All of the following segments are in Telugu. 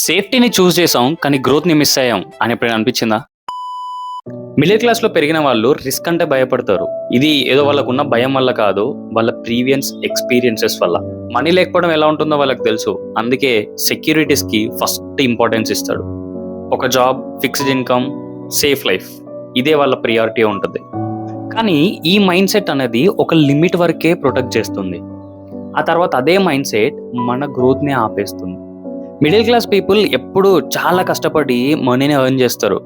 సేఫ్టీని చూస్ చేసాం కానీ గ్రోత్ని మిస్ అయ్యాం అని ఎప్పుడైనా అనిపించిందా? మిడిల్ క్లాస్లో పెరిగిన వాళ్ళు రిస్క్ అంటే భయపడతారు. ఇది ఏదో వాళ్ళకున్న భయం వల్ల కాదు, వాళ్ళ ప్రీవియస్ ఎక్స్పీరియన్సెస్ వల్ల. మనీ లేకపోవడం ఎలా ఉంటుందో వాళ్ళకి తెలుసు. అందుకే సెక్యూరిటీస్కి ఫస్ట్ ఇంపార్టెన్స్ ఇస్తాడు. ఒక job, fixed income, safe life, ఇదే వాళ్ళ ప్రియారిటీ ఉంటుంది. కానీ ఈ మైండ్ సెట్ అనేది ఒక లిమిట్ వరకే ప్రొటెక్ట్ చేస్తుంది. ఆ తర్వాత అదే మైండ్ సెట్ మన గ్రోత్ని ఆపేస్తుంది. మిడిల్ క్లాస్ పీపుల్ ఎప్పుడు చాలా కష్టపడి మనీని ఎర్న్ చేస్తారు,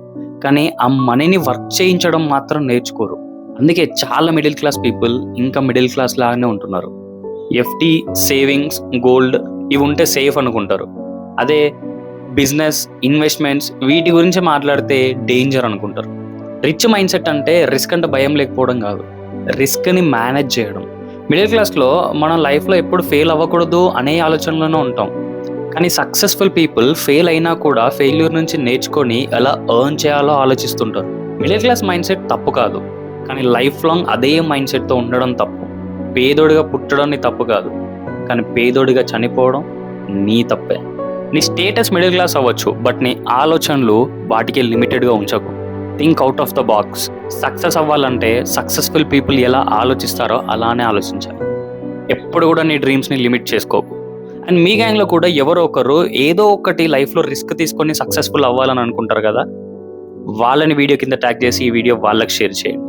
కానీ ఆ మనీని వర్క్ చేయించడం మాత్రం నేర్చుకోరు. అందుకే చాలా మిడిల్ క్లాస్ పీపుల్ ఇంకా మిడిల్ క్లాస్ లాగానే ఉంటున్నారు. ఎఫ్డి, సేవింగ్స్, గోల్డ్ ఇవి ఉంటే సేఫ్ అనుకుంటారు. అదే బిజినెస్, ఇన్వెస్ట్మెంట్స్ వీటి గురించి మాట్లాడితే డేంజర్ అనుకుంటారు. రిచ్ మైండ్ సెట్ అంటే రిస్క్ అంటే భయం లేకపోవడం కాదు, రిస్క్ని మేనేజ్ చేయడం. మిడిల్ క్లాస్లో మనం లైఫ్లో ఎప్పుడు ఫెయిల్ అవ్వకూడదు అనే ఆలోచనలోనే ఉంటాం. కానీ సక్సెస్ఫుల్ పీపుల్ ఫెయిల్ అయినా కూడా ఫెయిల్యూర్ నుంచి నేర్చుకొని ఎలా ఎర్న్ చేయాలో ఆలోచిస్తుంటారు. మిడిల్ క్లాస్ మైండ్ సెట్ తప్పు కాదు, కానీ లైఫ్ లాంగ్ అదే మైండ్ సెట్తో ఉండడం తప్పు. పేదోడిగా పుట్టడం నీ తప్పు కాదు, కానీ పేదోడిగా చనిపోవడం నీ తప్పే. నీ స్టేటస్ మిడిల్ క్లాస్ అవ్వచ్చు, బట్ నీ ఆలోచనలు వాటికి లిమిటెడ్గా ఉంచకు. Think out of the box. Success అవ్వాలంటే సక్సెస్ఫుల్ పీపుల్ ఎలా ఆలోచిస్తారో అలానే ఆలోచించాలి. ఎప్పుడు కూడా నీ డ్రీమ్స్ని లిమిట్ చేసుకోకు. అండ్ మీ గ్యాంగ్లో కూడా ఎవరో ఒకరు ఏదో ఒకటి లైఫ్లో రిస్క్ తీసుకొని సక్సెస్ఫుల్ అవ్వాలని అనుకుంటారు కదా, వాళ్ళని వీడియో కింద ట్యాగ్ చేసి ఈ వీడియో వాళ్ళకి షేర్ చేయండి.